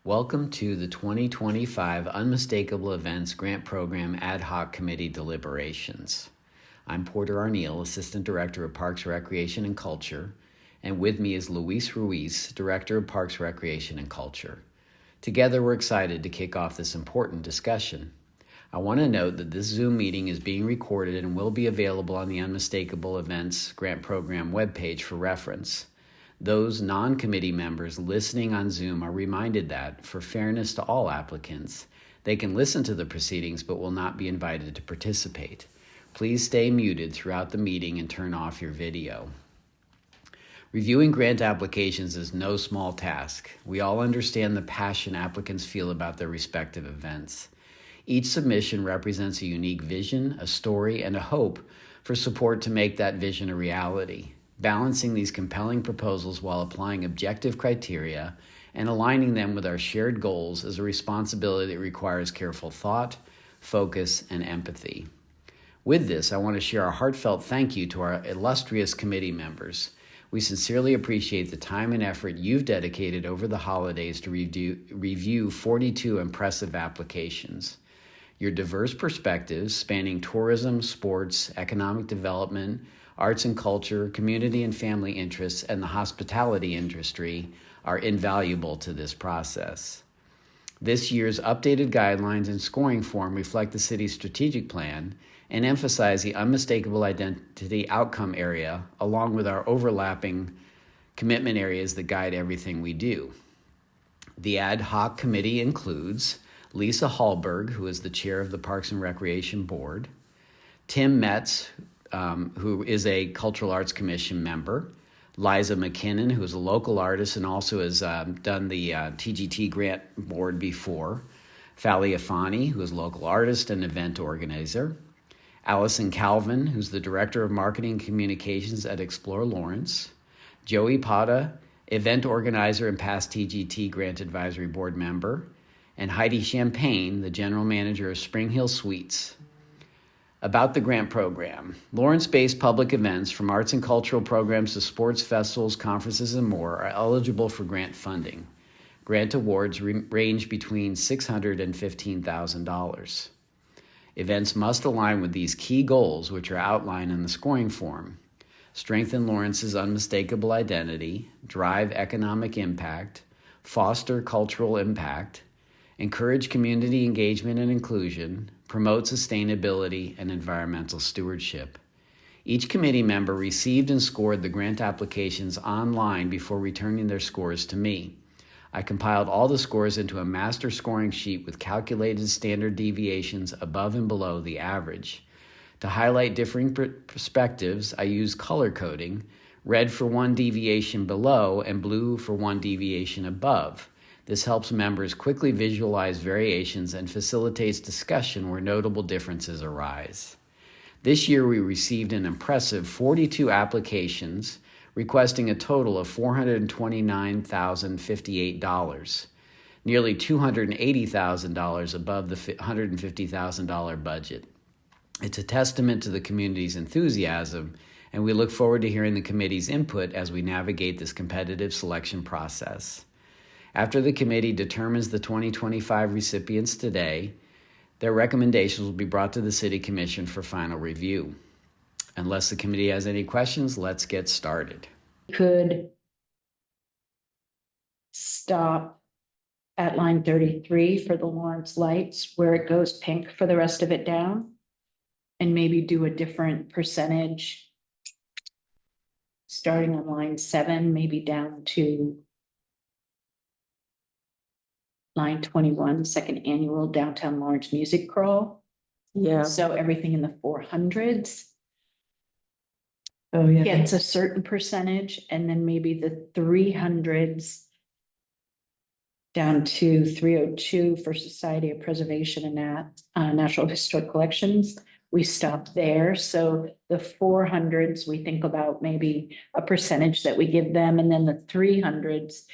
Welcome to the 2025 Unmistakable Events Grant Program Ad Hoc Committee Deliberations. I'm Porter Arneal, Assistant Director of Parks, Recreation, and Culture, and with me is Luis Ruiz, Director of Parks, Recreation, and Culture. Together, we're excited to kick off this important discussion. I want to note that this Zoom meeting is being recorded and will be available on the Unmistakable Events Grant Program webpage for reference. Those non-committee members listening on Zoom are reminded that, for fairness to all applicants, they can listen to the proceedings but will not be invited to participate. Please stay muted throughout the meeting and turn off your video. Reviewing grant applications is no small task. We all understand the passion applicants feel about their respective events. Each submission represents a unique vision, a story, and a hope for support to make that vision a reality. Balancing these compelling proposals while applying objective criteria and aligning them with our shared goals is a responsibility that requires careful thought, focus, and empathy. With this, I want to share a heartfelt thank you to our illustrious committee members. We sincerely appreciate the time and effort you've dedicated over the holidays to review 42 impressive applications. Your diverse perspectives, spanning tourism, sports, economic development, arts and culture, community and family interests, and the hospitality industry are invaluable to this process. This year's updated guidelines and scoring form reflect the city's strategic plan and emphasize the unmistakable identity outcome area, along with our overlapping commitment areas that guide everything we do. The ad hoc committee includes Lisa Hallberg, who is the chair of the Parks and Recreation Board, Tim Metz, who is a Cultural Arts Commission member, Liza McKinnon, who is a local artist and also has done the TGT grant board before, Fally Afani, who is a local artist and event organizer, Allison Calvin, who's the Director of Marketing and Communications at Explore Lawrence, Joey Pata, event organizer and past TGT grant advisory board member, and Heidi Champagne, the General Manager of Spring Hill Suites. About the grant program, Lawrence-based public events from arts and cultural programs to sports festivals, conferences, and more are eligible for grant funding. Grant awards range between $600 and $15,000. Events must align with these key goals, which are outlined in the scoring form: strengthen Lawrence's unmistakable identity, drive economic impact, foster cultural impact, encourage community engagement and inclusion, promote sustainability and environmental stewardship. Each committee member received and scored the grant applications online before returning their scores to me. I compiled all the scores into a master scoring sheet with calculated standard deviations above and below the average. To highlight differing perspectives, I used color coding, red for one deviation below and blue for one deviation above. This helps members quickly visualize variations and facilitates discussion where notable differences arise. This year, we received an impressive 42 applications, requesting a total of $429,058, nearly $280,000 above the $150,000 budget. It's a testament to the community's enthusiasm, and we look forward to hearing the committee's input as we navigate this competitive selection process. After the committee determines the 2025 recipients today, their recommendations will be brought to the City Commission for final review. Unless the committee has any questions, let's get started. Could stop at line 33 for the Lawrence lights where it goes pink for the rest of it down, and maybe do a different percentage starting on line 7, maybe down to line 21, second annual Downtown Lawrence Music Crawl. Yeah. So everything in the 400s Oh, yeah. gets a certain percentage, and then maybe the 300s down to 302 for Society of Preservation and Natural Historic Collections. We stop there. So the 400s, we think about maybe a percentage that we give them, and then the 300s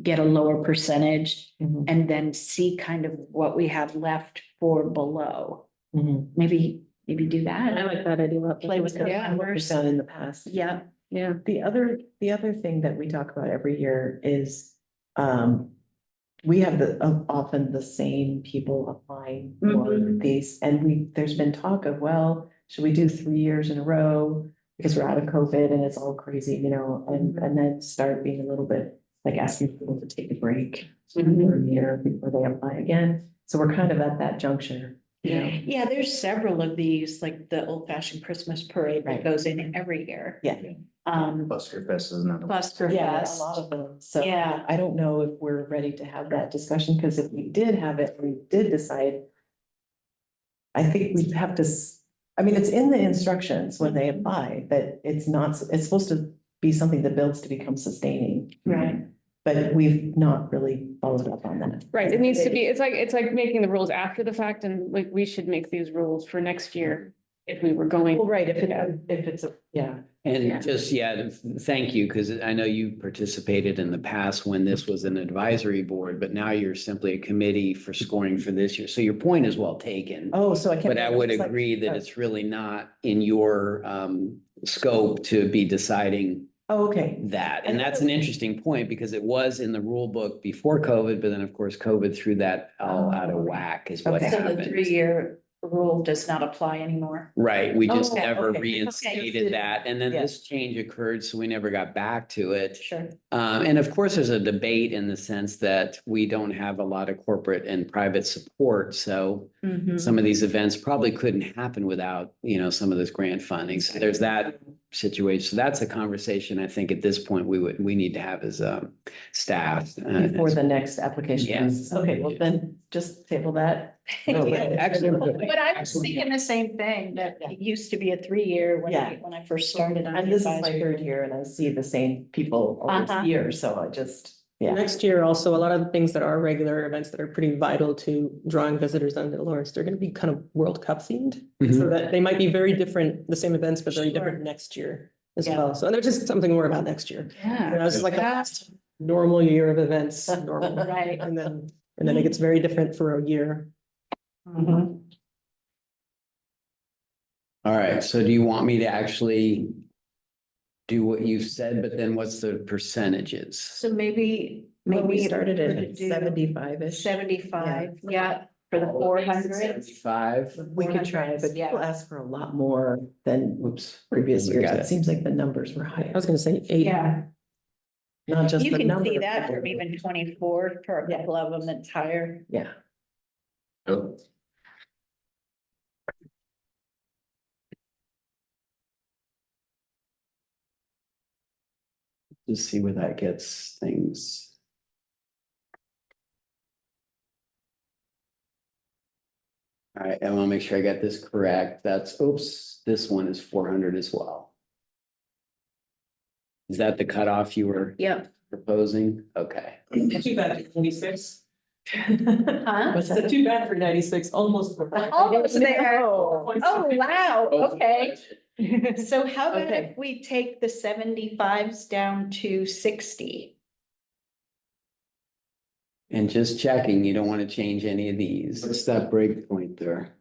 get a lower percentage, and then see kind of what we have left for below. Maybe do that. I like that idea. Play with the What we've numbers. done in the past. Yeah. Yeah. The other thing that we talk about every year is we have often the same people applying for Mhm. these, and there's been talk of, well, should we do 3 years in a row? Because we're out of COVID and it's all crazy, and then start being a little bit like asking people to take a break for a year before they apply again. So we're kind of at that juncture, Yeah, there's several of these, like the old fashioned Christmas parade that Right. goes in every year. Yeah. Busker Fest is another. Busker Yeah, a Fest. lot of them. So Yeah. I don't know if we're ready to have that discussion, because if we did have it, we did decide. I think we'd have to, I mean, it's in the instructions when they apply that it's not, it's supposed to be something that builds to become sustaining. Right. But we've not really followed up on that. Right, it needs to be, it's like making the rules after the fact, and like, we should make these rules for next year if we were going. Well, right, if it's a, yeah. And Yeah. just, thank you, because I know you participated in the past when this was an advisory board, but now you're simply a committee for scoring for this year. So your point is well taken. Oh, so I can't. But I would it's like- agree that oh. it's really not in your scope to be deciding Oh, okay. that. And that's an interesting point, because it was in the rule book before COVID, but then of course COVID threw that all out of whack is what Okay. So the happened. 3-year rule does not apply anymore. Right, we just Oh, never okay. reinstated that, and then Yeah. this change occurred, so we never got back to it. Sure. And of course, there's a debate in the sense that we don't have a lot of corporate and private support, so Mhm. some of these events probably couldn't happen without, some of this grant funding. So there's that situation. So that's a conversation I think at this point we need to have as staff. Before the next application. Yes. Okay, well then just table that. No, but actually- But I was thinking the same thing, that it used to be a 3-year Yeah. when I first started on. And the this is my advisory. 3rd year and I see the same people all Uh-huh. these years, so I just, yeah. Next year, also, a lot of the things that are regular events that are pretty vital to drawing visitors onto Lawrence, they're gonna be kind of World Cup themed. So that they might be very different, the same events, but very different next year as Yeah. well. So there's just something more about next year. Yeah. You know, it's just like the last normal year of events, normal, Right. and then it gets very different for a year. Mhm. All right, so do you want me to actually do what you've said, but then what's the percentages? So maybe We started could at do 75-ish. 75, yeah, for the 400. 75? We could try, but Yeah. people ask for a lot more than previous We years. got It it. seems like the numbers were I higher, was gonna say 80. Yeah, not just you the can number. see of that people. from even 24 for a couple of them that's higher. Yeah. Just see where that gets things. All right, I want to make sure I got this correct. This one is 400 as well. Is that the cutoff you were Yep. proposing? Okay. Too bad for 96. Huh? What's that? Too bad for 96, almost. Almost there. Oh, Oh, wow, okay. So how about Okay. if we take the 75s down to 60? And just checking, you don't want to change any of these. What's that break point there?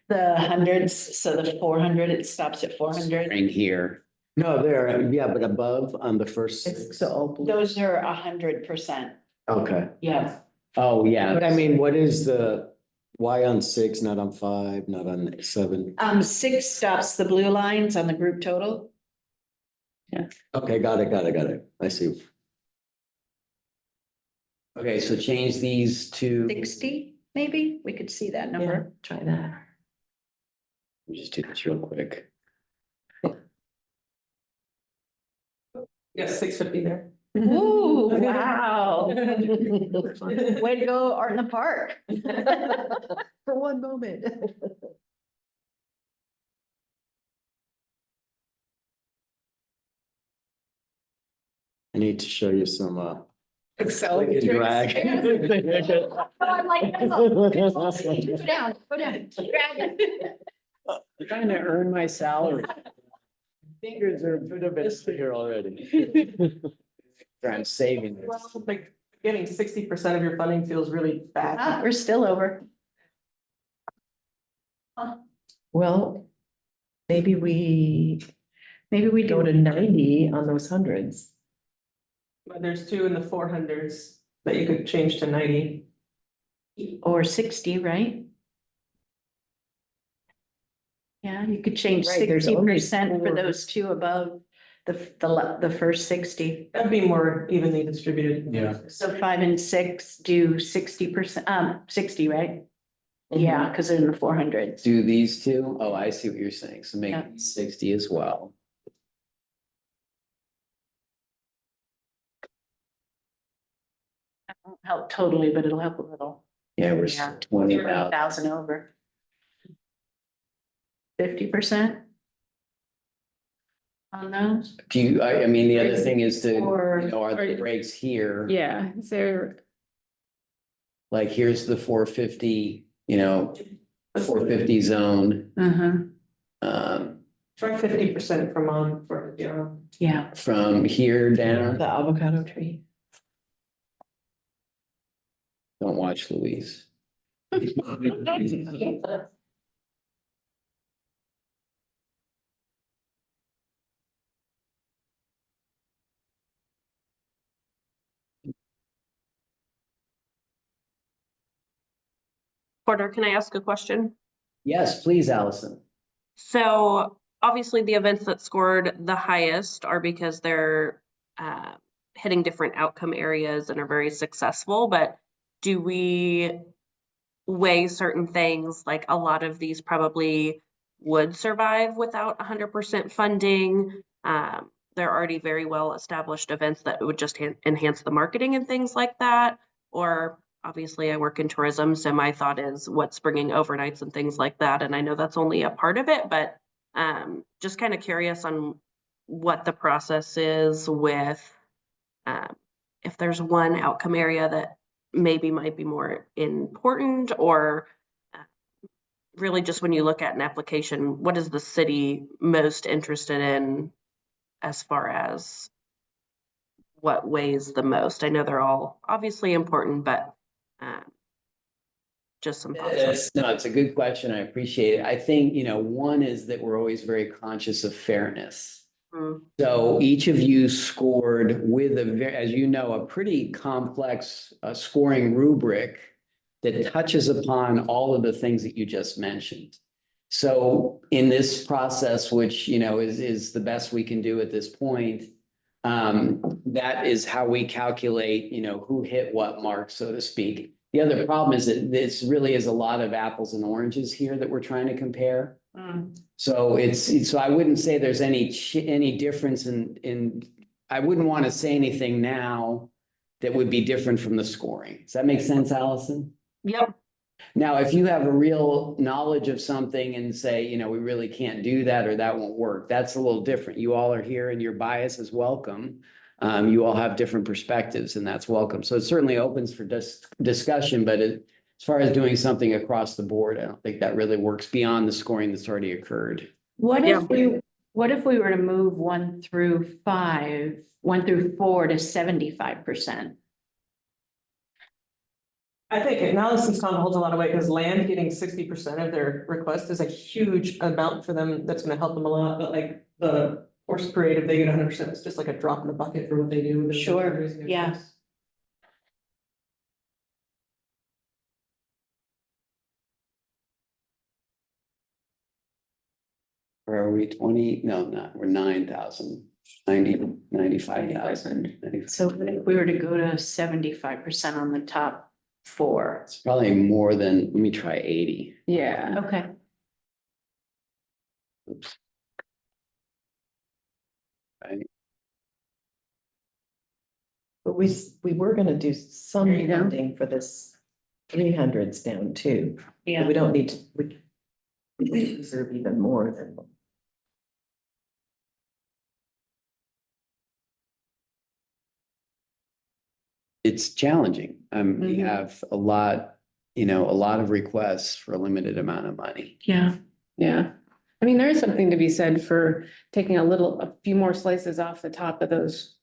The hundreds, so the 400, it stops at 400. Right here. No, there, yeah, but above on the first. It's so all blue. Those are 100%. Okay. Yeah. Oh, yeah. But I mean, what is why on 6, not on 5, not on 7? 6 stops the blue lines on the group total. Okay, got it. I see. Okay, so change these to. 60, maybe? We could see that Yeah, number. try that. Let me just do this real quick. Yes, 650 there. Ooh, wow. Way to go, Art in the Park. For one moment. I need to show you some, Excel. click and drag. Oh, I'm like, no. Go down, drag it. I'm trying to earn my salary. Fingers are a bit of it here already. I'm saving this. Well, like, getting 60% of your funding feels really bad. Ah, we're still over. Well, maybe we Maybe we go do. to 90 on those hundreds. But there's 2 in the 400s. that you could change to 90. Or 60, right? Yeah, you could change Right, there's only 60% for four. those two above the first 60. That'd be more evenly distributed. Yeah. So 5 and 6 do 60%, 60, right? Mm-hmm. Yeah, because they're in the 400s. Do these two? Oh, I see what you're saying. So make Yeah. it 60 as well. That won't help totally, but it'll help a little. Yeah, we're Yeah. 20,000. 20,000 over. 50%? On those? Do you, I mean, the other thing is to, Or- you know, are the breaks here? Yeah, is there, Like, here's the 450, you know, 450 zone. Try 50% from on for, Yeah. From here down. The avocado tree. Don't watch Louise. Porter, can I ask a question? Yes, please, Allison. So obviously the events that scored the highest are because they're hitting different outcome areas and are very successful, but do we weigh certain things, like a lot of these probably would survive without 100% funding? They're already very well established events that would just enhance the marketing and things like that. Or obviously I work in tourism, so my thought is what's bringing overnights and things like that. And I know that's only a part of it, but just kind of curious on what the process is with if there's one outcome area that maybe might be more important, or really just when you look at an application, what is the city most interested in as far as what weighs the most? I know they're all obviously important, but just some thoughts. No, it's a good question. I appreciate it. I think, you know, one is that we're always very conscious of fairness. So each of you scored with as you know, a pretty complex scoring rubric that touches upon all of the things that you just mentioned. So in this process, which, you know, is the best we can do at this point, that is how we calculate, you know, who hit what mark, so to speak. The other problem is that this really is a lot of apples and oranges here that we're trying to compare. So so I wouldn't say there's any difference in, I wouldn't want to say anything now that would be different from the scoring. Does that make sense, Allison? Yep. Now, if you have a real knowledge of something and say, you know, we really can't do that or that won't work, that's a little different. You all are here and your bias is welcome. You all have different perspectives and that's welcome. So it certainly opens for discussion, but as far as doing something across the board, I don't think that really works beyond the scoring that's already occurred. What Yeah. if we were to move 1 through 4 to 75%? I think Allison's comment holds a lot of weight because land getting 60% of their request is a huge amount for them. That's gonna help them a lot, but like the horse parade, if they get 100%, it's just like a drop in the bucket for what they do. They're Sure, raising their yeah. price. Or are we 20? No, not, we're 9,000, 95,000. So if we were to go to 75% on the top 4. It's probably more than, let me try 80. yeah. Okay. Oops. Right. But we were gonna do some There you go. funding for this 300s down too. But Yeah. we don't need to, we deserve even more than. It's challenging. We Mhm. have a lot, you know, a lot of requests for a limited amount of money. Yeah. Yeah. I mean, there is something to be said for taking a few more slices off the top of those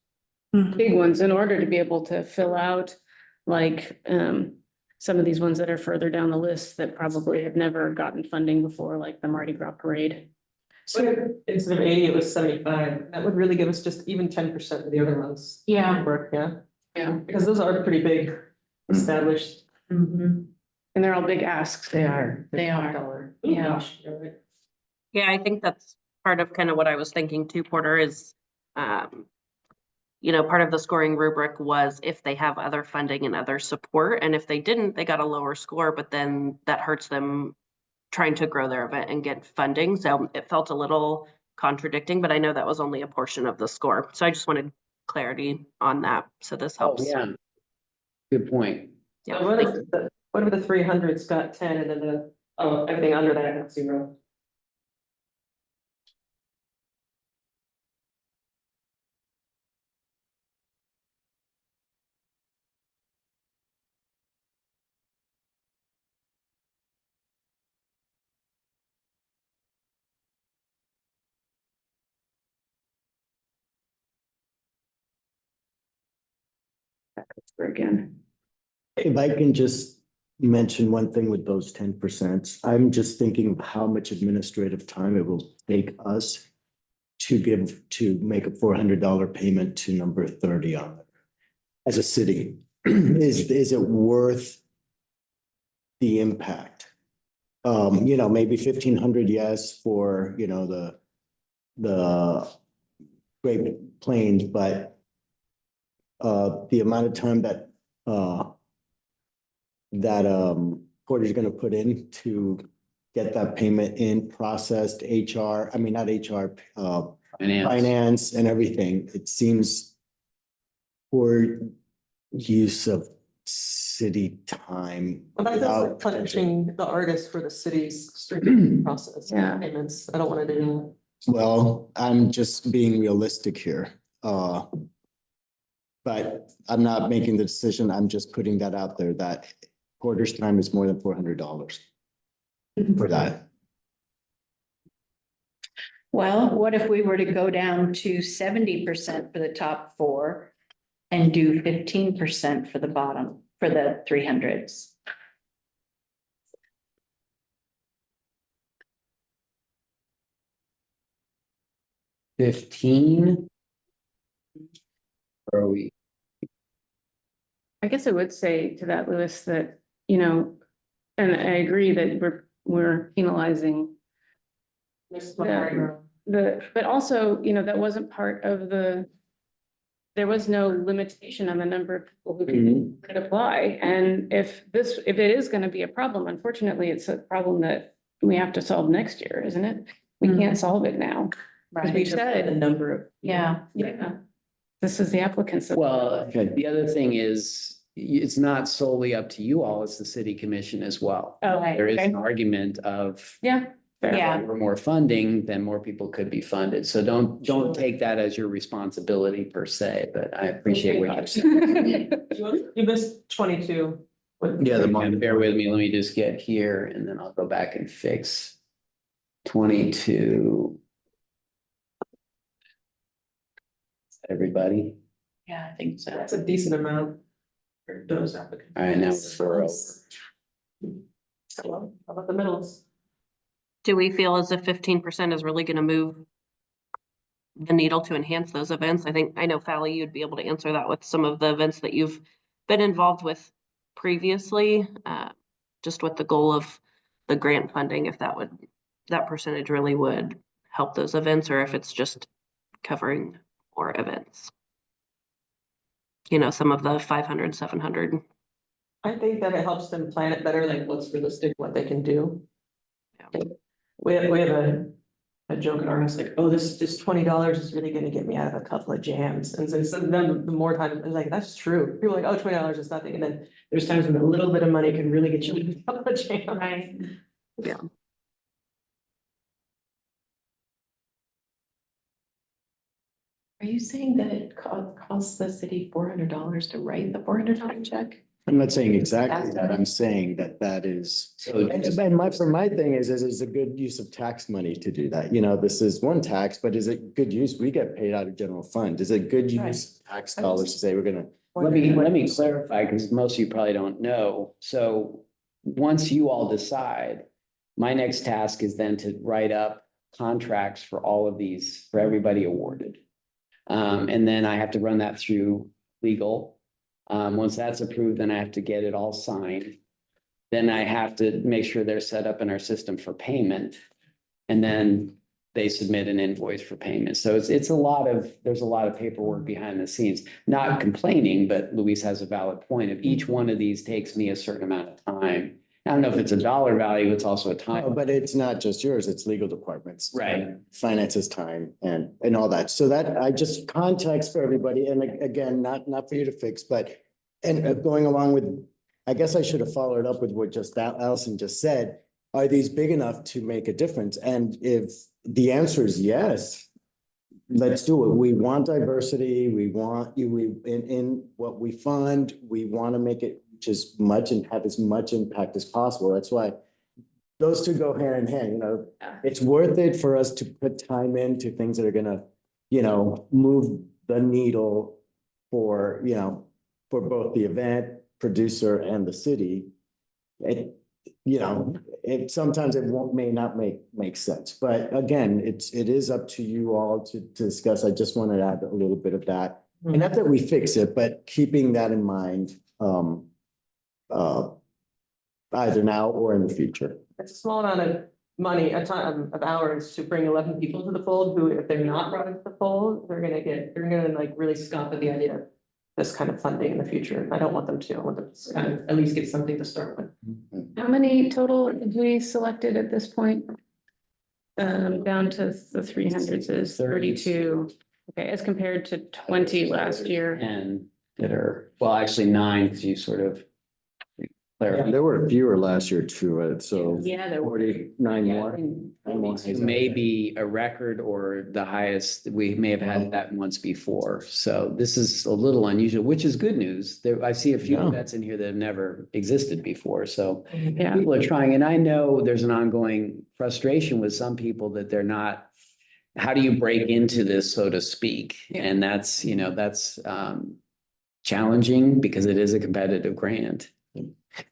big ones in order to be able to fill out like some of these ones that are further down the list that probably have never gotten funding before, like the Mardi Gras parade. So instead of 80, it was 75. That would really give us just even 10% of the other ones. Yeah. Work, yeah. Yeah, Because those are pretty big established. Mhm. and they're all big asks. They are. They They're are. $5. Oh, Yeah. gosh, you're right. Yeah, I think that's part of kind of what I was thinking too, Porter, is, you know, part of the scoring rubric was if they have other funding and other support, and if they didn't, they got a lower score, but then that hurts them trying to grow their event and get funding. So it felt a little contradicting, but I know that was only a portion of the score. So I just wanted clarity on that. So this Oh, helps. yeah. Good point. Yeah, So what thank- if what if the 300's got 10 and then everything under that got 0? Again. If I can just mention one thing with those 10%, I'm just thinking of how much administrative time it will take us to make a $400 payment to number 30 on it as a city. Is it worth the impact? You know, maybe 1,500, yes, for, you know, the Great Plains, but the amount of time that Porter's gonna put in to get that payment in processed, HR, I mean, not HR, finance and everything, it seems poor use of city time. But that feels like without potential. punishing the artist for the city's strict process Yeah. payments. I don't want to do Well, I'm just being realistic here. But I'm not making the decision. I'm just putting that out there that Porter's time is more than $400 for that. Well, what if we were to go down to 70% for the top four and do 15% for the bottom, for the 300s? $15? Or are we? I guess I would say to that, Louis, that, you know, and I agree that we're penalizing this. but also, you know, that wasn't part of there was no limitation on the number of people who could apply. And if it is gonna be a problem, unfortunately, it's a problem that we have to solve next year, isn't it? We can't solve it now. As we The said, number of. Yeah. yeah, this is the applicants. Well, the other thing is, it's not solely up to you all, it's the city commission as well. Oh, There is okay. an argument of. Yeah. fair. Yeah. For more funding, then more people could be funded. So don't take that as your responsibility per se, but I appreciate what you're saying. You missed 22. Yeah, the And bear with me, let me just get here and then I'll go back and fix 22. Everybody? Yeah, I think so. That's a decent amount for those applicants. All right, now we're over. How about the middles? Do we feel as if 15% is really gonna move the needle to enhance those events? I know Fally, you'd be able to answer that with some of the events that you've been involved with previously, just with the goal of the grant funding, if that percentage really would help those events, or if it's just covering more events. You know, some of the 500, 700. I think that it helps them plan it better, like what's realistic, what they can do. Yeah. We have a joke at our house, like, oh, this $20 is really gonna get me out of a couple of jams. And so then the more time, it's like, that's true. People are like, oh, $20 is nothing. And then there's times when a little bit of money can really get you out of a couple of jams. Right. Yeah. Are you saying that it costs the city $400 to write the $400 check? I'm not saying exactly that. I'm saying that is. For my thing is a good use of tax money to do that. You know, this is one tax, but is it good use? We get paid out of general fund. Is it good use of tax dollars to say we're gonna? Let me clarify, because most of you probably don't know. So once you all decide, my next task is then to write up contracts for all of these, for everybody awarded. And then I have to run that through legal. Once that's approved, then I have to get it all signed. Then I have to make sure they're set up in our system for payment. And then they submit an invoice for payment. So there's a lot of paperwork behind the scenes. Not complaining, but Louise has a valid point. If each one of these takes me a certain amount of time, I don't know if it's a dollar value, it's also a time. But it's not just yours, it's legal departments. Right. Finances, time and all that. So that I just context for everybody. And again, not for you to fix, but and going along with, I guess I should have followed up with what just Allison just said. Are these big enough to make a difference? And if the answer is yes, let's do it. We want diversity. We want you, in what we fund, we want to make it just much and have as much impact as possible. That's why those two go hand in hand, you know. It's worth it for us to put time into things that are gonna, you know, move the needle for, you know, for both the event producer and the city. You know, sometimes it may not make sense, but again, it is up to you all to discuss. I just want to add a little bit of that. And not that we fix it, but keeping that in mind, either now or in the future. It's a small amount of money, a ton of hours to bring 11 people to the fold who, if they're not brought into the fold, they're gonna like really scoff at the idea of this kind of funding in the future. I don't want them to. I want them to kind of at least get something to start with. How many total did we selected at this point? Down to the 300s is 32. Okay, as compared to 20 last year. And that are, well, actually 9, because you sort of clarified. There were fewer last year too, right? So Yeah, there were. 49 more. Maybe a record or the highest, we may have had that once before. So this is a little unusual, which is good news. There, I see a few Yeah. events in here that have never existed before. So Yeah. people are trying, and I know there's an ongoing frustration with some people that they're not, how do you break into this, so to speak? Yeah. And that's, you know, that's challenging because it is a competitive grant.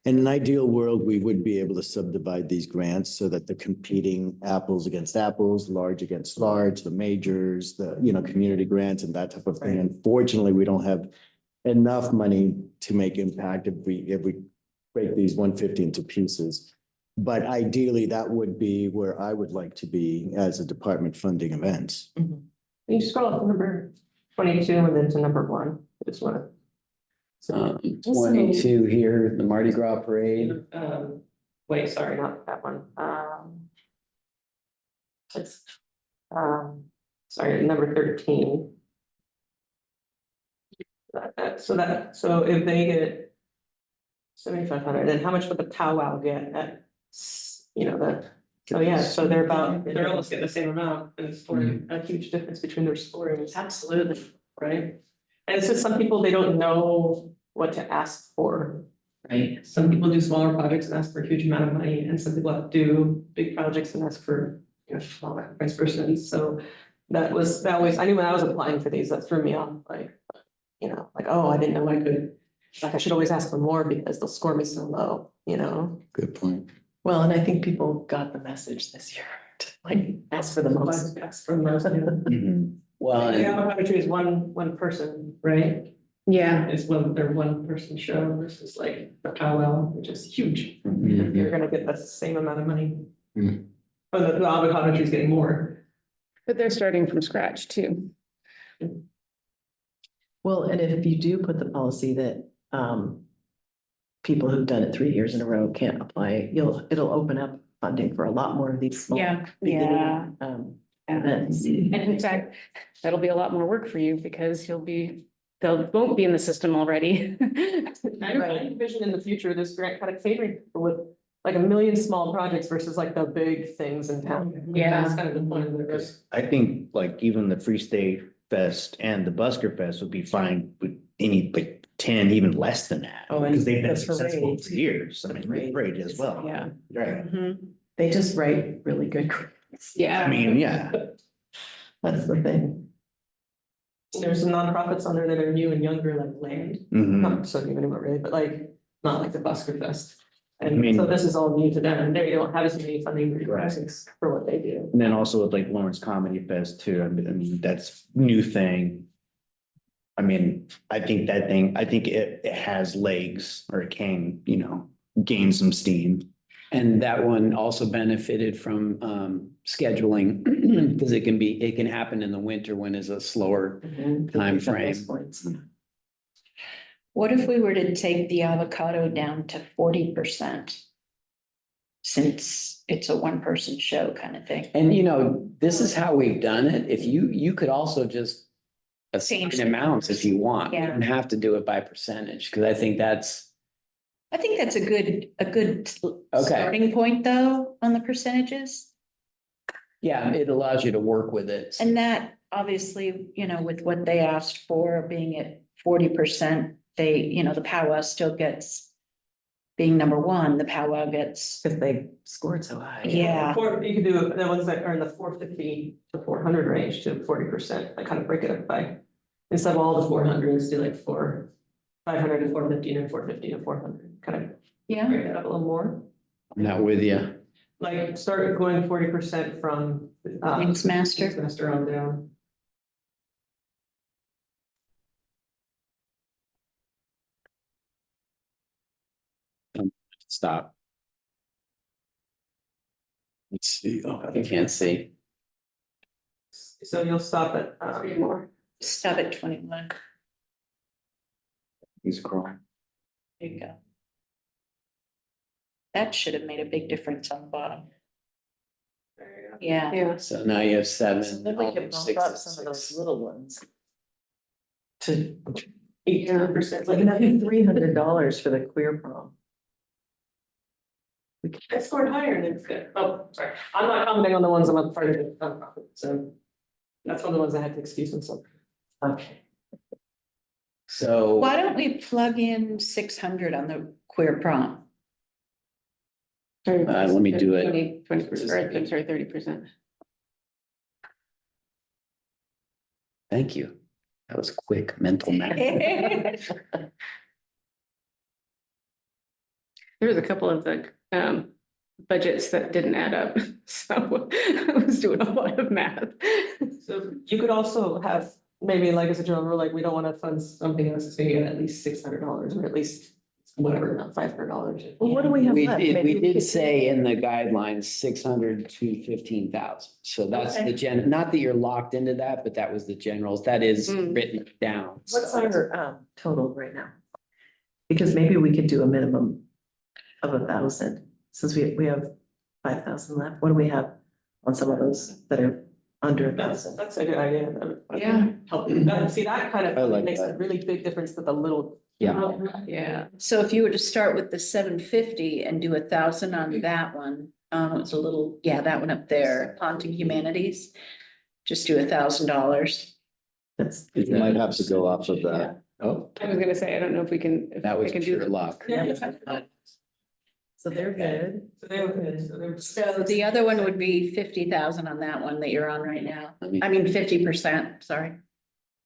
In an ideal world, we would be able to subdivide these grants so that the competing apples against apples, large against large, the majors, the, you know, community grants and that type of thing. Unfortunately, we don't have enough money to make impact if we break these 150 into pieces. But ideally, that would be where I would like to be as a department funding events. You scroll up to number 22 and then to number 1. I just want 22 here, the Mardi Gras parade. to, wait, sorry, not that one. It's, sorry, number 13. So if they get 7,500, then how much would the powwow get at, you know, so yeah, so they're almost getting the same amount, and it's a huge difference between their scorings. Absolutely. Right? And it's just some people, they don't know what to ask for, right? Some people do smaller projects and ask for a huge amount of money, and some people have to do big projects and ask for, you know, smaller, vice versa. So that always, I knew when I was applying for these, that threw me off, like, you know, like, oh, I didn't know I could, like, I should always ask for more because they'll score me so low, you know? Good point. Well, and I think people got the message this year, to, like, ask for the most. Ask for the most. Well, The and- avocado tree is one person, right? Yeah. It's they're one person show versus like the powwow, which is huge. Mhm. You're gonna get the same amount of money. Mm. Oh, the avocado tree is getting more. But they're starting from scratch too. Well, and if you do put the policy that people who've done it 3 years in a row can't apply, it'll open up funding for a lot more of these small. Yeah. beginning, events. And in fact, that'll be a lot more work for you because won't be in the system already. I envision in the future, this grant kind of catering with like a million small projects versus like the big things in town. Yeah. That's kind of the point of it, right? Because I think like even the Free State Fest and the Busker Fest would be fine with any like 10, even less than that. Oh, and because they've been the successful parade. for years. I mean, the parade as well. Yeah. Right. They just write really good grants. Yeah. I mean, yeah. That's the thing. There's some nonprofits on there that are new and younger, like Land, Mhm. not so new anymore really, but like, not like the Busker Fest. I And mean- so this is all new to them, and they don't have as many funding requirements for what they do. And then also with like Lawrence Comedy Fest too. I mean, that's new thing. I mean, I think it has legs, or it can, gain some steam. And that one also benefited from scheduling, because it can happen in the winter when it's a slower time frame. What if we were to take the avocado down to 40%? Since it's a one-person show kind of thing. And this is how we've done it. If you could also just assign Change the amounts if you want. You Yeah. don't have to do it by percentage, because I think that's, I think that's a good starting point though, on the percentages. yeah, it allows you to work with it. And that obviously, with what they asked for being at 40%, the powwow still gets, being number one, the powwow gets, Because they scored so high. yeah, Or you could do the ones that are in the 450 to 400 range to 40%, like kind of break it up by, instead of all the 400s, do like 500 to 450 and then 450 to 400, kind of yeah. break it up a little more. I'm not with you. Like start going 40% from. Mix master. Mix master on down. Stop. Let's see. Oh, You can't see. So you'll stop at, Three more. Stop at 21. He's crawling. There you go. That should have made a big difference on the bottom. Yeah. Yeah, So now you have seven. So then we could bump up some of those little ones. To 18%. like $300 for the queer prom. I scored higher and it's good. Oh, sorry. I'm not commenting on the ones I'm a part of the nonprofit, so. That's one of the ones I had to excuse myself. Okay. So. Why don't we plug in 600 on the queer prom? Let me do it. 20%, I'm sorry, 30%. Thank you. That was quick mental math. There was a couple of the budgets that didn't add up, so I was doing a lot of math. So you could also have, maybe like as a general rule, like we don't want to fund something else, so you get at least $600 or at least whatever, not $500. Well, what do we have We left? did, Maybe we did could- say in the guidelines, 600 to 15,000. So that's the not that you're locked into that, but that was the generals. That is written down. What's So- our total right now? Because maybe we could do a minimum of 1,000, since we have 5,000 left. What do we have on some of those that are under 1,000? That's a good idea. Yeah. Help. See, that kind I of like makes a that. really big difference to the little. Yeah, So if you were to start with the 750 and do 1,000 on that one, it's a little, that one up there, Haunting Humanities. Just do $1,000. That's. You might have to go off of that. Oh, I was gonna say, I don't know if we can. if That we was can do pure the- luck. So they're good. So they were good, so they were. So the other one would be 50,000 on that one that you're on right now. Let me I mean, 50%, sorry.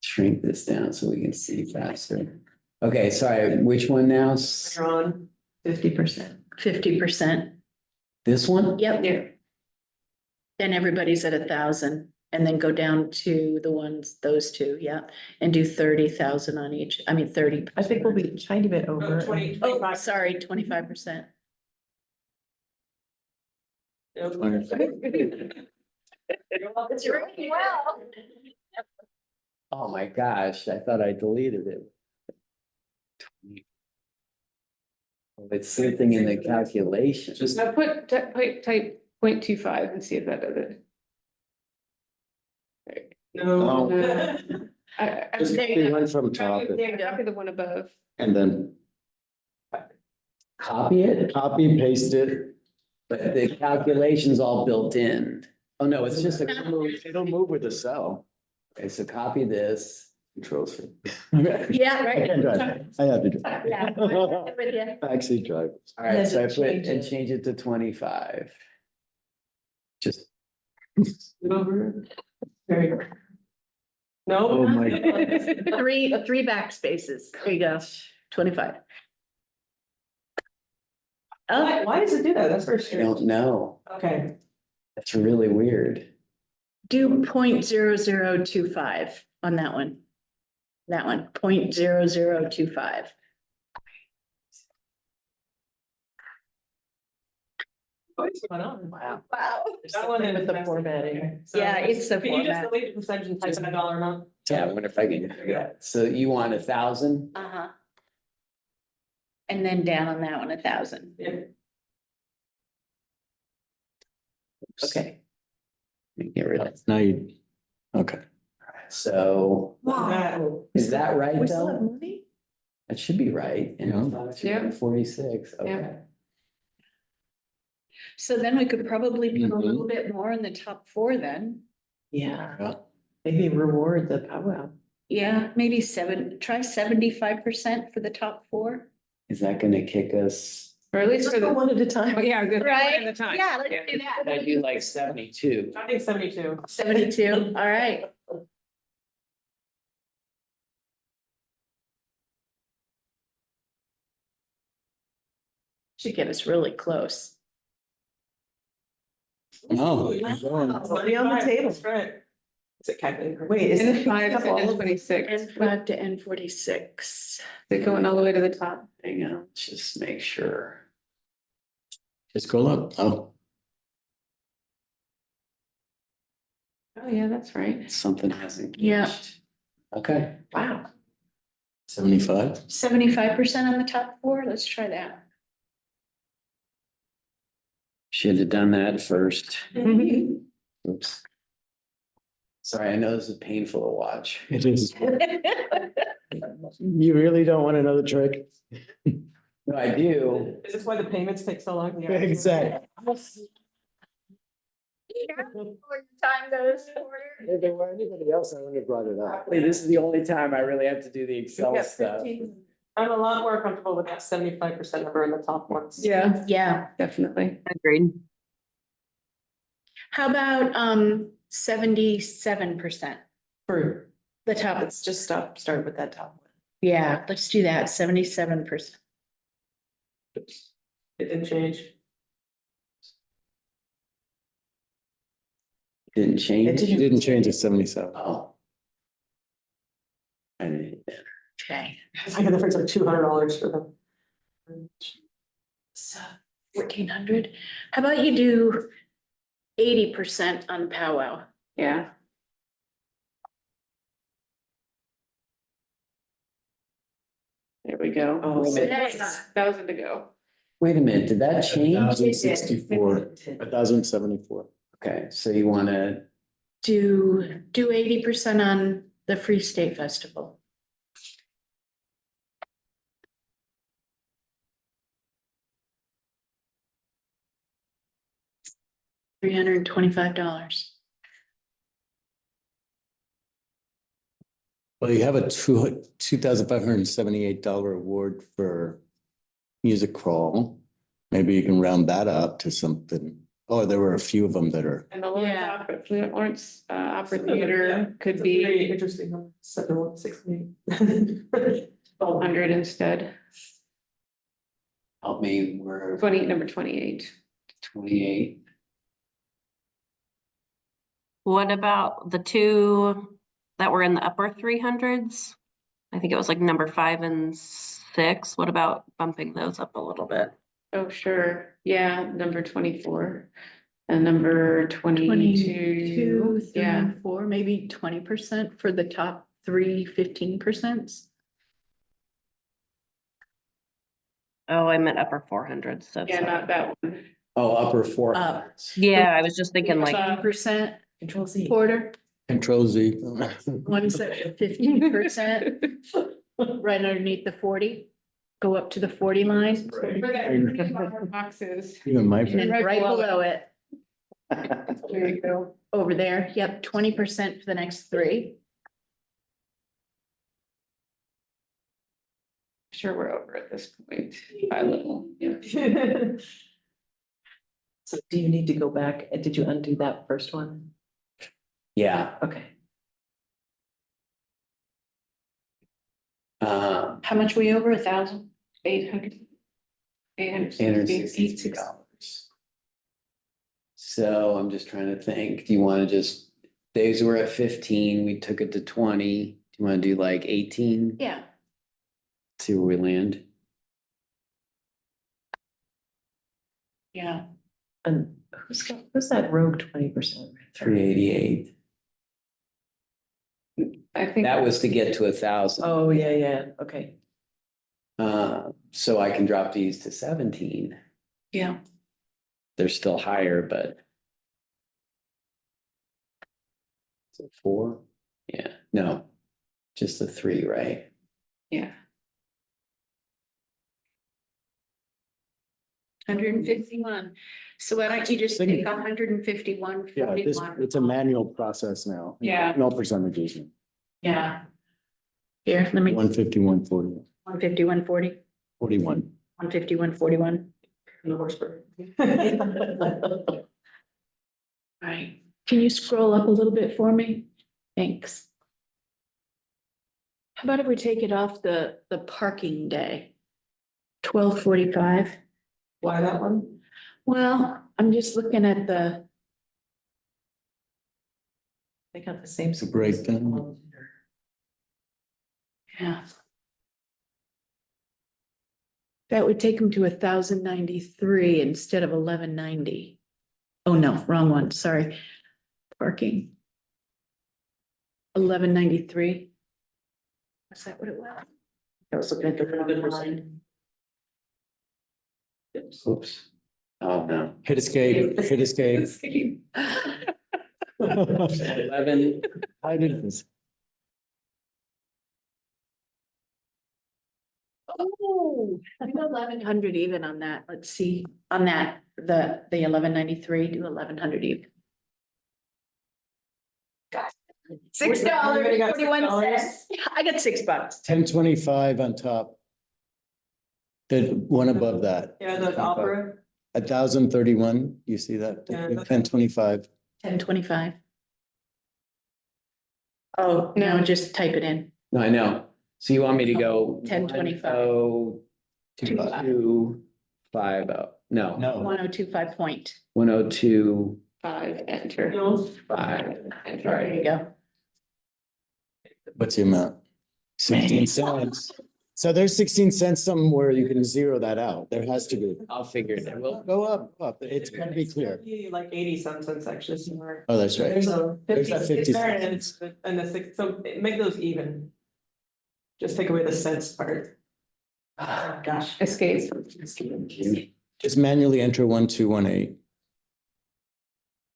shrink this down so we can see faster. Okay, sorry, which one now? You're on 50%. 50%. This one? Yep. Yeah. Then everybody's at 1,000 and then go down to the ones, those two, and do 30,000 on each. I mean, 30. I think we'll be a tiny bit over. 20, Oh, 25. sorry, 25%. It's working well. Oh my gosh, I thought I deleted it. Oh, it's something in the calculation. Just- Now type 0.25 and see if that does it. No. just There you go. run from top There you go. Copy the one above. and then Copy it, copy, paste it. but the calculation's all built in. Oh, no, it's just a. It'll move with the cell. Okay, so copy this. Control C. Yeah, I right. can drive. I have to drive. Yeah. With you. Backseat drive. All right, so I Then put change and it. change it to 25. Just, Over. There you go. No. Oh my God. Three backspaces. There you go. 25. Why, Oh, why does it do that? That's very I strange. don't know. Okay. That's really weird. do 0.0025 on that one. that one, 0.0025. What's going on? Wow. Wow. That one With is the messy. formatting. So Yeah, it's the Can you just format. delete the percentage and type in a dollar amount? Yeah, I wonder if I can, so you want 1,000? Uh-huh. And then down on that one, 1,000. Yeah. Okay. Get rid of, Now you, okay. so Wow. is that right We still have though? money? That should be right. Yeah. 46, okay. So then we could probably put a little bit more in the top four then. Yeah, maybe reward the powwow. Yeah, maybe try 75% for the top four. Is that gonna kick us? Or at least Let's for go the, one at a time. oh, yeah, good. Right? One at a time. Yeah, let's do that. I do like 72. I think 72. 72, all right. Should get us really close. Oh, Money on the table. That's right. Is it calculated? Wait, is N it five up to all N of them? 26. N5 to N46. They're going all the way to the top. Hang on, let's just make sure. just scroll up. Oh, Oh, yeah, that's right. Something hasn't. Yeah. changed. Okay. Wow. 75. 75% on the top four, let's try that. Should have done that first. Oops. Sorry, I know this is painful to watch. It is. You really don't want another trick? No, I do. Is this why the payments take so long? Yeah. Exactly. Time goes. If there were anybody else, I wouldn't have brought it up. This is the only time I really have to do the Excel Yeah, stuff. 15. I'm a lot more comfortable with that 75% number in the top ones. Yeah, Yeah, definitely. Agreed. how about 77%? For, The top, let's just start with that top one. yeah, let's do that, 77%. It didn't change. Didn't change? It didn't change to 77. Oh. I didn't. Okay. It's like a difference of $200 for them. So 1,400, how about you do 80% on powwow? Yeah. There we go. Oh, Wait a minute. Nice. 1,000 to go. Wait a minute, did that change? 1,064, 1,074. Okay, so you wanna, Do 80% on the Free State Festival. $325. Well, you have a $2,578 award for music crawl. Maybe you can round that up to something. Oh, there were a few of them that are, And the Lawrence Yeah. Lawrence Opera Some of them, yeah. Theater could That's a very be interesting number. 7168. 1,200 instead. help me, we're 20, number 28. 28. What about the two that were in the upper 300s? I think it was like number 5 and 6. What about bumping those up a little bit? Oh, sure. Yeah, number 24 and number 22. 22, 3, Yeah. and 4, maybe 20% for the top 3, 15%. Oh, I meant upper 400s. So Yeah, sorry. not that one. Oh, upper four. Yeah, I was just thinking like, 15% Control Z. Porter, Control Z. one section, 15%, right underneath the 40. Go up to the 40 line, For that boxes. Even my. and then Right right below below it, There you go. over there, yep, 20% for the next 3. Sure, we're over at this point by a little. Yeah. So do you need to go back? Did you undo that first one? Yeah, Okay. How much we over 1,000? 800. $860. So I'm just trying to think, do you wanna just, days were at 15, we took it to 20. you want to do like 18? Yeah. See where we land? Yeah. And who's that rogue 20%? 388. I think. That was to get to 1,000. Oh, yeah, okay. So I can drop these to 17. Yeah. They're still higher, but. Is it 4? Yeah, no, just the 3, right? Yeah. 151. So why don't you just take 151? Yeah, it's a manual process now. Yeah. No percentages. Yeah. Here, let me, 151, 40, 151, 40, 41. 151, 41. The horse bird. Right. Can you scroll up a little bit for me? Thanks. How about if we take it off the parking day? 12:45. Why that one? Well, I'm just looking at the, They got the same. To break down. yeah. That would take them to 1,093 instead of 1,190. Oh, no, wrong one, sorry. Parking. 1,193. Was that what it was? I was looking at the wrong line. Oops. Oh, no. Hit escape, hit escape. 11. I did this. Oh, I got 1,100 even on that. Let's see, on that, the 1,193 to 1,100 even. $6.41. I got $6. 1025 on top. The one above that. Yeah, the opera. 1,031, you see that? Yeah. 1025. 1025. Oh, no, just type it in. No, I know. So you want me to go? 1025. 10250. No. No, 1025 point. 102. 5, enter. No. 5. There you go. what's the amount? 16 cents. So there's 16 cents somewhere you can zero that out. There has to be. I'll figure it out. Well, Go up. It's gotta be clear. Like 80-some cents actually somewhere. Oh, that's right. There's a There's that 50 cents and the 6, so make those even. Just take away the cents part. Oh, gosh. Escape. Just manually enter 1218.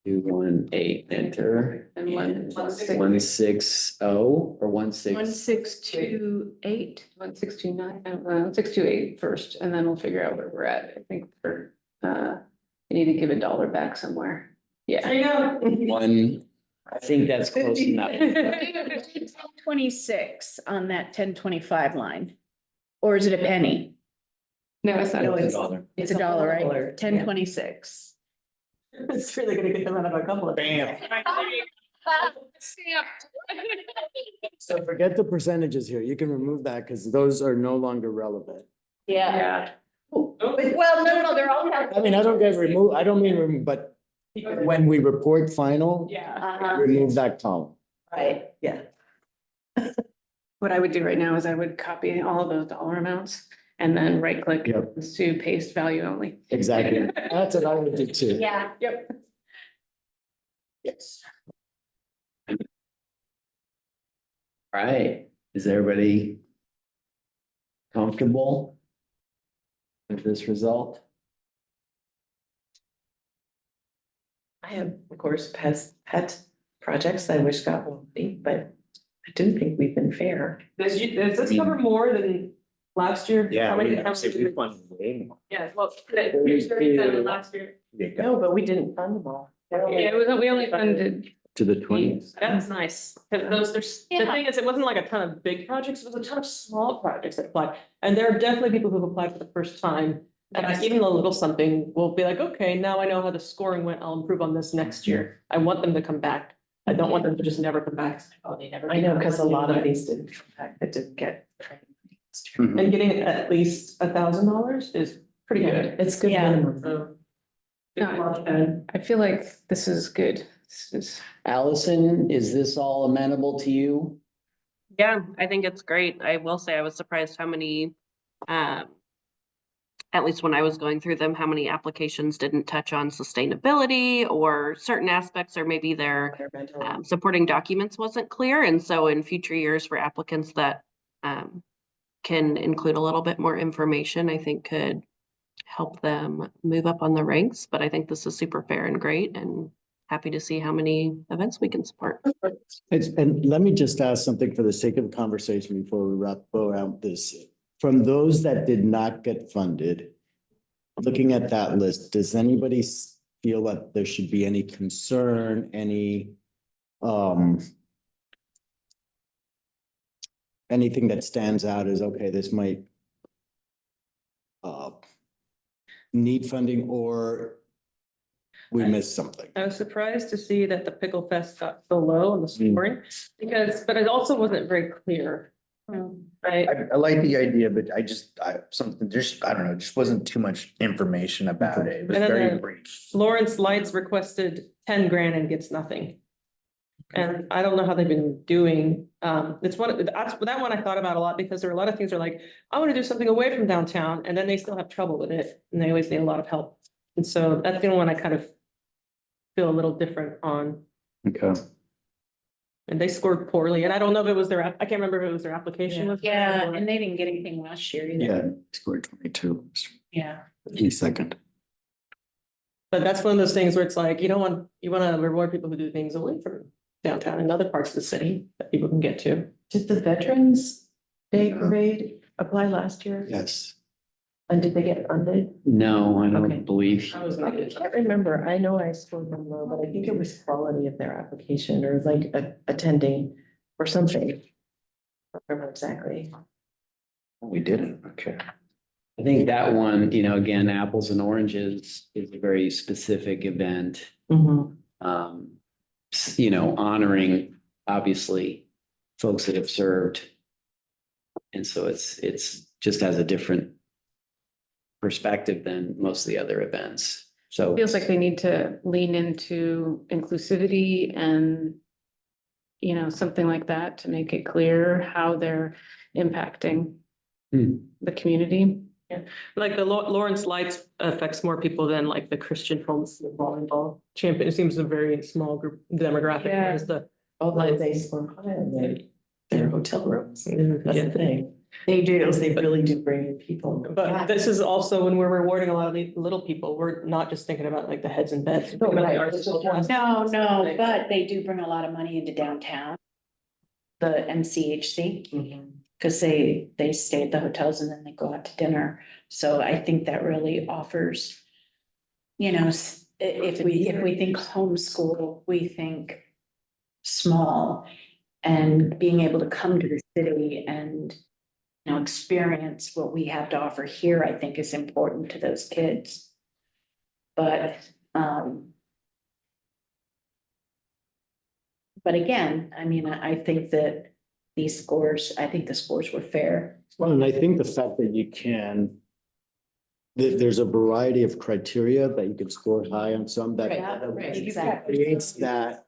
218, enter. And 160. 160 or 16. 1628. 1629, 1628 first, and then we'll figure out where we're at. I think for, you need to give $1 back somewhere. Yeah. I know. One, I think that's close enough. 26 on that 1025 line. Or is it a penny? No, it's not. No, It's It's $1, right? $1. 1026. It's really gonna get them out of a couple of. Bam. So forget the percentages here. You can remove that because those are no longer relevant. Yeah. Oh, Well, no, they're all. I mean, I don't mean remove, but when we report final, Yeah. remove that column. Right. Yeah. What I would do right now is I would copy all of those dollar amounts and then right click Yep. to paste value only. Exactly. That's what I would do too. Yeah. Yep. Yes. Right, is everybody comfortable with this result? I have, of course, pet projects that I wish got won't be, but I do think we've been fair. Does this cover more than last year? How many- how many- funded way more. Yeah, well, last year. No, but we didn't fund them all. Yeah, we only funded. To the 20s. That's nice, because the Yeah. thing is, it wasn't like a ton of big projects, it was a ton of small projects that applied. And there are definitely people who've applied for the first time. And like, even a little something will be like, okay, now I know how the scoring went, I'll improve on this next year. I want them to come back. I don't want them to just never come back. Oh, they never. I know, because a lot of these didn't come back, that didn't get. And getting at least $1,000 is pretty good. It's good Yeah. minimum. So, No. I feel like this is good. This is, Allison, is this all amenable to you? Yeah, I think it's great. I will say I was surprised how many, at least when I was going through them, how many applications didn't touch on sustainability or certain aspects, or maybe their Environmental. supporting documents wasn't clear. And so in future years for applicants that can include a little bit more information, I think could help them move up on the ranks. But I think this is super fair and great, and happy to see how many events we can support. And let me just ask something for the sake of the conversation before we wrap around this. From those that did not get funded, looking at that list, does anybody feel that there should be any concern, anything that stands out as, okay, this might need funding, or we missed something? I was surprised to see that the Pickle Fest got so low on the scoring but it also wasn't very clear. Right? I like the idea, but I don't know, just wasn't too much information about it. It was And then very the- brief. Lawrence Lights requested 10 grand and gets nothing. And I don't know how they've been doing, it's that one I thought about a lot, because there are a lot of things that are like, I want to do something away from downtown, and then they still have trouble with it, and they always need a lot of help. And so that's the only one I kind of feel a little different on, Okay. and they scored poorly, and I don't know if it was I can't remember if it was their application. was Yeah, or- and they didn't get anything last year either. Yeah, scored 22. Yeah. He's second. But that's one of those things where it's like, you want to reward people who do things away from downtown and other parts of the city that people can get to. Did the Veterans Day Parade apply last year? Yes. And did they get funded? No, I Okay. don't believe. I was I not. can't remember. I know I scored them low, but I think it was quality of their application or like attending or something. I don't remember exactly. We didn't, okay. I think that one, again, apples and oranges is a very specific event. Honoring obviously folks that have served. And so it's just has a different perspective than most of the other events. So Feels like they need to lean into inclusivity and, something like that to make it clear how they're impacting the community. Like the Lawrence Lights affects more people than like the Christian homeschool volleyball champion. It seems a very small group demographic, Yeah. whereas the Although they score high on their hotel rooms. That's yeah. the thing. They do, because they really do bring in people. But this is also when we're rewarding a lot of the little people, we're not just thinking about like the heads and beds. We're thinking about the right. arts and culture aspects. No, but they do bring a lot of money into downtown. The MCHC, because they stay at the hotels and then they go out to dinner. So I think that really offers, if we think homeschool, we think small, and being able to come to the city and experience what we have to offer here, I think is important to those kids. But again, I think that the scores were fair. Well, and I think the fact that there's a variety of criteria that you can score high on some that. Exactly.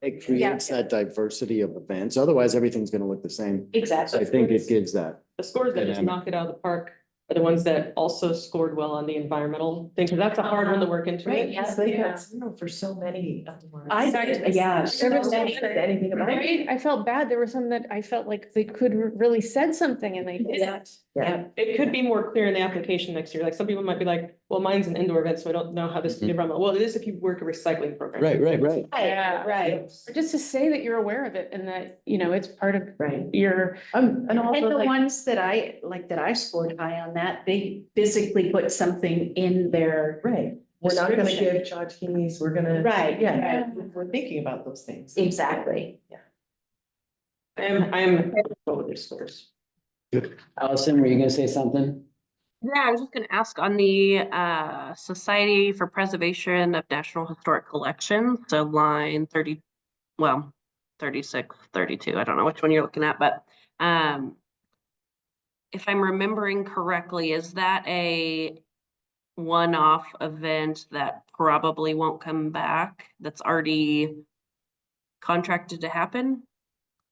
It creates that diversity of events. Otherwise, everything's gonna look the same. So Exactly. I think it gives that. The scores that just Dynamic. knock it out of the park are the ones that also scored well on the environmental thing, because that's a hard one to work into. Right, it. yeah. They got zero for so many. Yeah. There was Anything about it. I felt bad. There were some that I felt like they could really said something and they didn't. Yeah. It could be more clear in the application next year. Like some people might be like, well, mine's an indoor event, so I don't know how this can be run. Well, it is if you work a recycling program. Right. Yeah. Right. Or just to say that you're aware of it and that, it's part of Right. your, And And also the like, ones that I scored high on that, they physically put something in their. right, we're not gonna Description. give tchotchkes, we're gonna. Right, Yeah, right. we're thinking about those things. Exactly. I'm with their scores. Allison, were you gonna say something? Yeah, I was just gonna ask on the Society for Preservation of National Historic Collections, so line 36, 32, I don't know which one you're looking at, but if I'm remembering correctly, is that a one-off event that probably won't come back, that's already contracted to happen?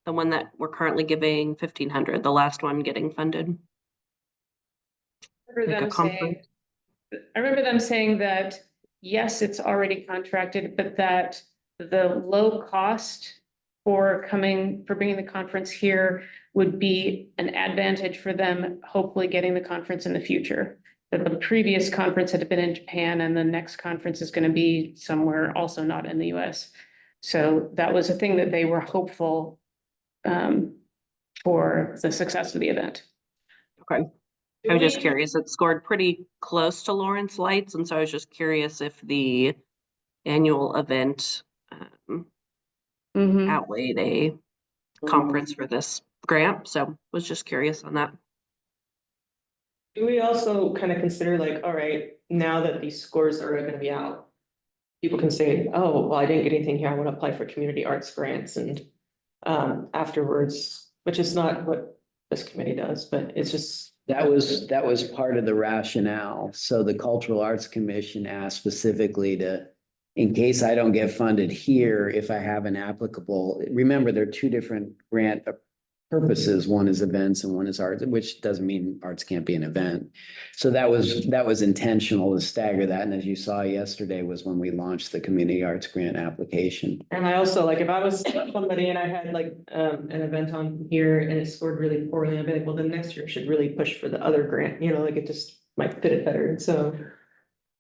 The one that we're currently giving 1,500, the last one getting funded. Like a conference. I remember them saying that, yes, it's already contracted, but that the low cost for bringing the conference here would be an advantage for them, hopefully getting the conference in the future. That the previous conference had been in Japan and the next conference is going to be somewhere also not in the US. So that was a thing that they were hopeful for the success of the event. Okay. I'm just curious. It scored pretty close to Lawrence Lights, and so I was just curious if the annual event outweighed a conference for this grant. So was just curious on that. Do we also kind of consider like, all right, now that these scores are gonna be out, people can say, oh, well, I didn't get anything here, I want to apply for community arts grants and afterwards, which is not what this committee does, but it's just. That was part of the rationale. So the Cultural Arts Commission asked specifically to, in case I don't get funded here, if I have an applicable, remember, there are two different grant purposes. One is events and one is arts, which doesn't mean arts can't be an event. So that was intentional to stagger that. And as you saw yesterday was when we launched the community arts grant application. And I also, like, if I was somebody and I had like an event on here and it scored really poorly, I'd be like, well, then next year I should really push for the other grant, you know, like it just might fit it better. And so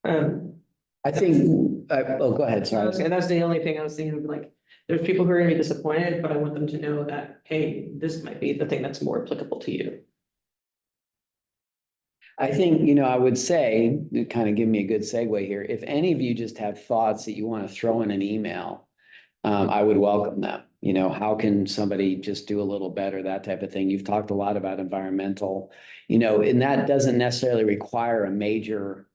I think, go ahead, sorry. and that's the only thing I was thinking of, like, there's people who are gonna be disappointed, but I want them to know that, hey, this might be the thing that's more applicable to you. I think, I would say, to kind of give me a good segue here, if any of you just have thoughts that you want to throw in an email, I would welcome them. How can somebody just do a little better, that type of thing. You've talked a lot about environmental, and that doesn't necessarily require a major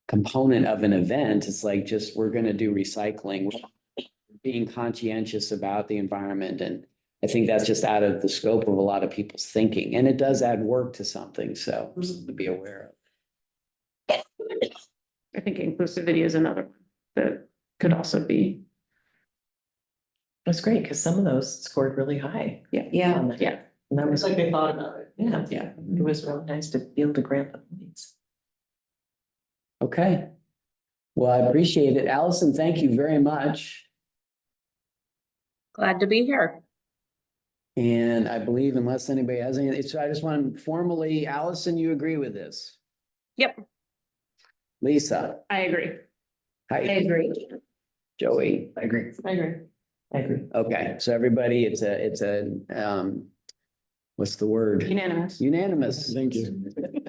component of an event. It's like just, we're going to do recycling, being conscientious about the environment. And I think that's just out of the scope of a lot of people's thinking, and it does add work to something. So something to be aware of. I think inclusivity is another one that could also be. That's great, because some of those scored really high. Yeah. And that was It's like they thought about it. yeah, it was really nice to be able to grant the points. Okay. Well, I appreciate it. Allison, thank you very much. Glad to be here. And I believe unless anybody has anything, so I just want to formally, Allison, you agree with this? Yep. Lisa? I agree. Hi. agree. Joey? I agree. I agree. I agree. Okay, so everybody, it's a, what's the word? Unanimous. Unanimous. Thank you.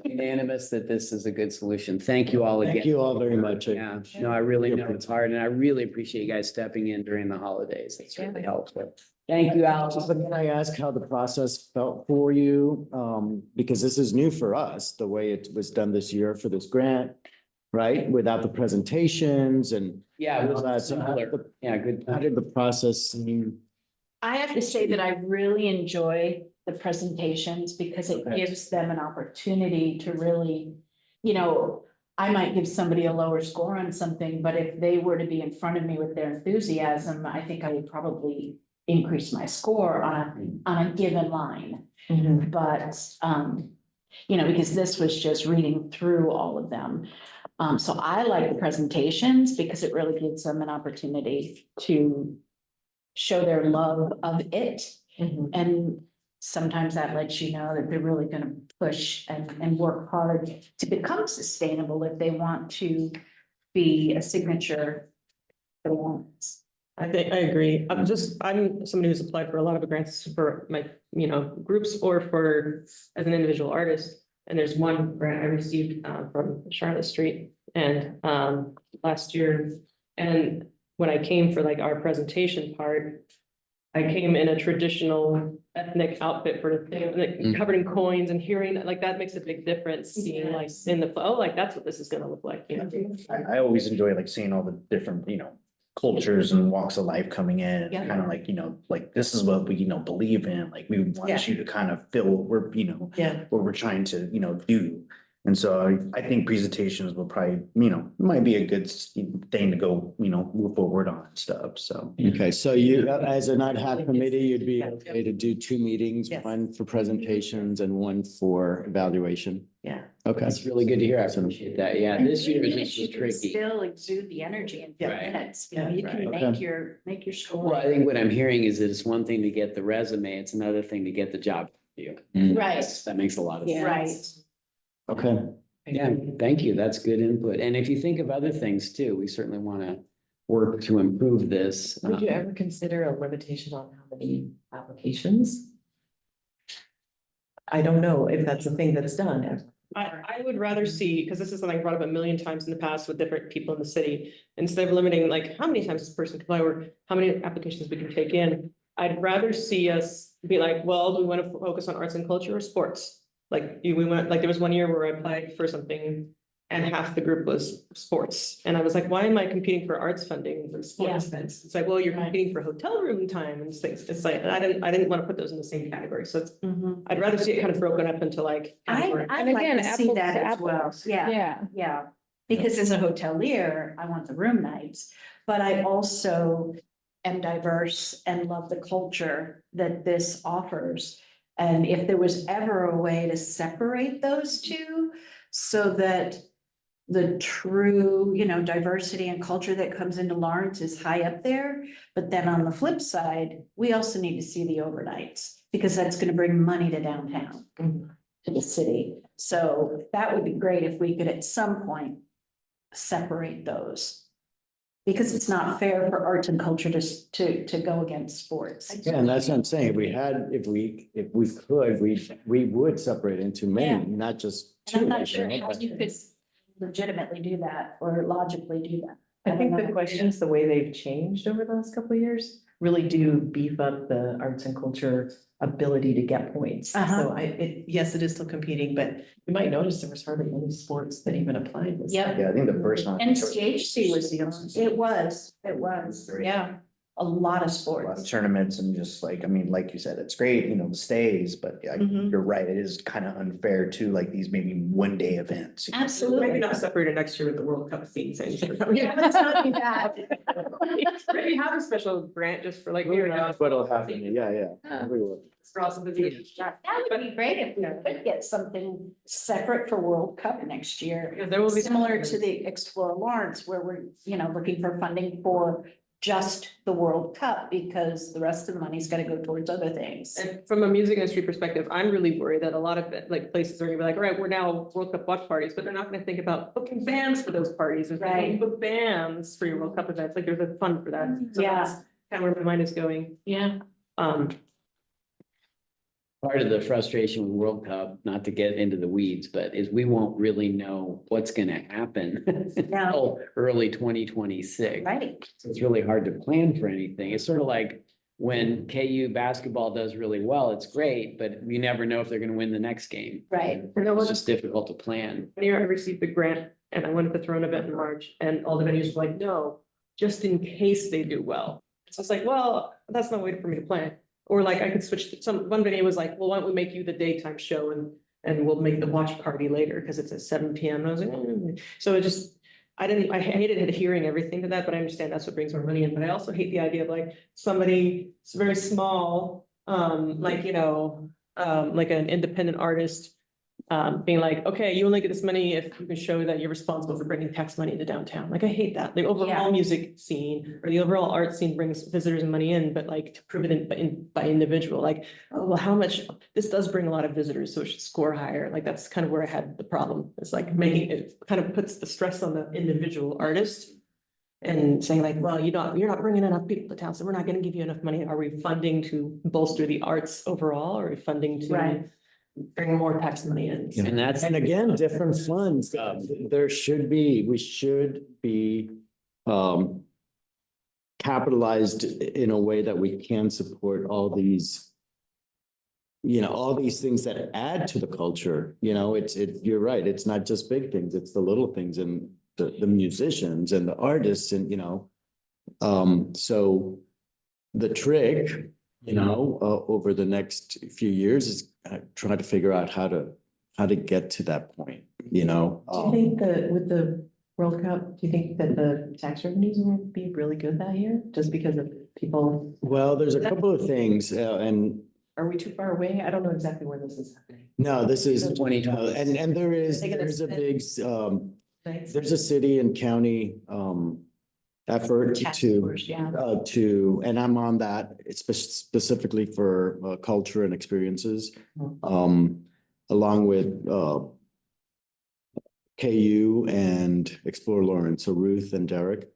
Unanimous that this is a good solution. Thank you all again. Thank you all very much. Yeah, no, I really know it's hard, and I really appreciate you guys stepping in during the holidays. It's really helpful. Thank you, Allison. But can I ask how the process felt for you? Because this is new for us, the way it was done this year for this grant, right? Without the presentations and. Yeah, it all that. was So how did simpler. the- Yeah, good. How did the process seem? I have to say that I really enjoy the presentations because it Okay. gives them an opportunity to really, I might give somebody a lower score on something, but if they were to be in front of me with their enthusiasm, I think I would probably increase my score on a given line. But, because this was just reading through all of them. So I like the presentations because it really gives them an opportunity to show their love of it. And sometimes that lets you know that they're really gonna push and work hard to become sustainable if they want to be a signature for once. I think, I agree. I'm somebody who's applied for a lot of grants for my, groups or for, as an individual artist. And there's one grant I received from Charlotte Street and last year. And when I came for like our presentation part, I came in a traditional ethnic outfit for the thing, like covered in coins and hearing, like that makes a big difference, seeing like in the, like that's what this is gonna look like, I always enjoy like seeing all the different, cultures and walks of life coming in, Yeah. kind of like, like this is what we, believe in, like we want you to kind of feel what we're, Yeah. what we're trying to, do. And so I think presentations will probably, might be a good thing to go, move forward on and stuff, so. Okay, so you, as an ad hoc committee, you'd be okay to do 2 meetings, Yes. one for presentations and one for evaluation? Yeah. Okay. That's really good to hear. I appreciate that. Yeah, this year this was You can tricky. Still exude the energy in Right. 10 minutes, you know, you can Right. make your score. Well, I think what I'm hearing is that it's one thing to get the resume, it's another thing to get the job. Right. That makes a lot of sense. Right. Okay. Yeah, thank you. That's good input. And if you think of other things too, we certainly want to work to improve this. Would you ever consider a limitation on how many applications? I don't know if that's a thing that's done ever. I would rather see, because this is something brought up a million times in the past with different people in the city, instead of limiting like how many times this person can apply or how many applications we can take in. I'd rather see us be like, well, do we want to focus on arts and culture or sports? Like, we went, like, there was one year where I applied for something and half the group was sports. And I was like, why am I competing for arts funding for sports events? It's like, well, you're Right. competing for hotel room time and things. It's like, I didn't want to put those in the same category. So it's, Mhm. I'd rather see it kind of broken up into like. category. And I'd like again, to see apples that to as well, apples. yeah. Yeah. Yeah, because as a hotelier, I want the room nights, but I also am diverse and love the culture that this offers. And if there was ever a way to separate those two so that the true, diversity and culture that comes into Lawrence is high up there. But then on the flip side, we also need to see the overnights because that's going to bring money to downtown, to the city. So that would be great if we could at some point separate those. Because it's not fair for arts and culture to go against sports. Yeah, and that's what I'm saying. If we could, we would separate into many, not just And 2. I'm not I sure think, how but- you could legitimately do that or logically do that. I think don't the know. questions, the way they've changed over the last couple of years, really do beef up the arts and culture ability to get points. Uh-huh. So yes, it is still competing, but you might notice there was hardly any sports that even applied. this Yep. time. Yeah, I think the first one. NCHC was the only, it was, Great. yeah, a lot of A lot of sports. tournaments and just like, like you said, it's great, the stays, but Mhm. you're right, it is kind of unfair to like these maybe 1-day events. Absolutely. Maybe not separated next year with the World Cup theme things. Yeah, let's not do that. Maybe have a special grant just for like. That's what'll happen. Yeah. Oh. We will. Straws of the beach. That would be great if we could get something separate for World Cup next year. Yeah, there will be. Similar to the Explore Lawrence, where we're, looking for funding for just the World Cup because the rest of the money's gotta go towards other things. And from a music industry perspective, I'm really worried that a lot of like places are gonna be like, all right, we're now World Cup watch parties, but they're not gonna think about booking bands for those parties. Or Right. book bands for your World Cup events, like there's a fund for that. So Yeah. that's kind of where my mind is going. Yeah. Part of the frustration with World Cup, not to get into the weeds, but is we won't really know what's gonna happen until early 2026. Right, So it's really hard to plan for anything. It's sort of like when KU basketball does really well, it's great, but you never know if they're gonna win the next game. right. You know It's what? just difficult to plan. One year I received the grant and I went to the Throne event in March and all the venues were like, no, just in case they do well. So it's like, well, that's no way for me to plan. Or like I could switch to one venue was like, well, why don't we make you the daytime show and we'll make the watch party later because it's at 7 p.m. And I was like, so it just, I hated hearing everything to that, but I understand that's what brings more money in. But I also hate the idea of like somebody, it's very small, like an independent artist. Being like, okay, you only get this money if you can show that you're responsible for bringing tax money into downtown. Like, I hate that. The overall Yeah. music scene or the overall art scene brings visitors and money in, but like to prove it by individual, like, oh, well, how much, this does bring a lot of visitors, so it should score higher. Like, that's kind of where I had the problem. It's like making it kind of puts the stress on the individual artist. And saying like, well, you're not bringing enough people to town, so we're not gonna give you enough money. Are we funding to bolster the arts overall? Or are we funding to Right. bring more tax money in? And that's. And again, different funds. We should be capitalized in a way that we can support all these things that add to the culture. You're right. It's not just big things, it's the little things and the musicians and the artists and, so the trick, over the next few years is trying to figure out how how to get to that point, you know? Do you think that with the World Cup, do you think that the tax revenues will be really good that year? Just because of people, Well, there's a couple of things, and are we too far away? I don't know exactly where this is happening. no, this is, 2020. and there's They gonna a spend- big, Thanks. there's a city and county, effort Task to, force, yeah. and I'm on that, it's specifically for, culture and experiences. Mhm. Along with, KU and Explore Lawrence, so Ruth and Derek.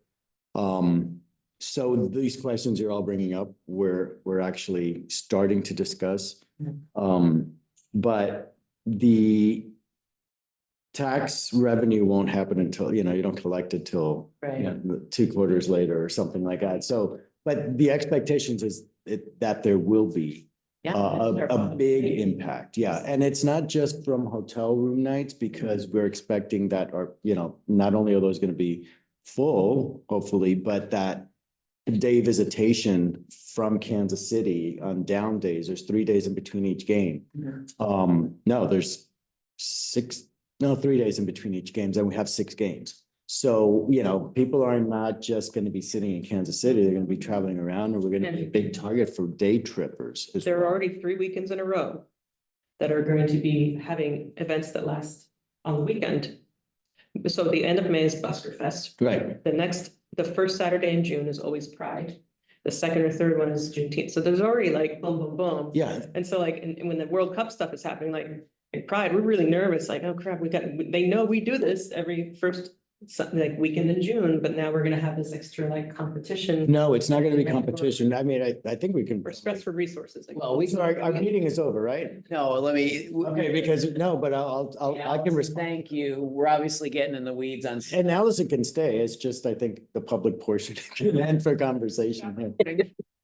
So these questions you're all bringing up, we're actually starting to discuss. But the tax revenue won't happen until, you don't collect it till Right. 2 quarters later or something like that. So, but the expectations is that there will be Yeah. a big impact, yeah, and it's not just from hotel room nights, because we're expecting that not only are those gonna be full, hopefully, but that day visitation from Kansas City on down days, there's 3 days in between each game. No, there's 3 days in between each games, and we have 6 games. So, people are not just gonna be sitting in Kansas City, they're gonna be traveling around, and we're gonna be a big target for day trippers as There are well. already 3 weekends in a row that are going to be having events that last on the weekend. So the end of May is Busker Fest. Right, The first Saturday in June is always Pride. The second or third one is Juneteenth. So there's already like boom, boom, boom. yeah, And so like, and when the World Cup stuff is happening, like in Pride, we're really nervous, like, oh crap, they know we do this every first weekend in June, but now we're gonna have this extra like competition. no, it's not gonna be competition, I mean, I think we can. We're stressed for resources. like- Well, we So our meeting is over, right? No, let me. Okay, because, no, but I can respond. Thank you. We're obviously getting in the weeds on. And Allison can stay, it's just, I think, the public portion can end for conversation.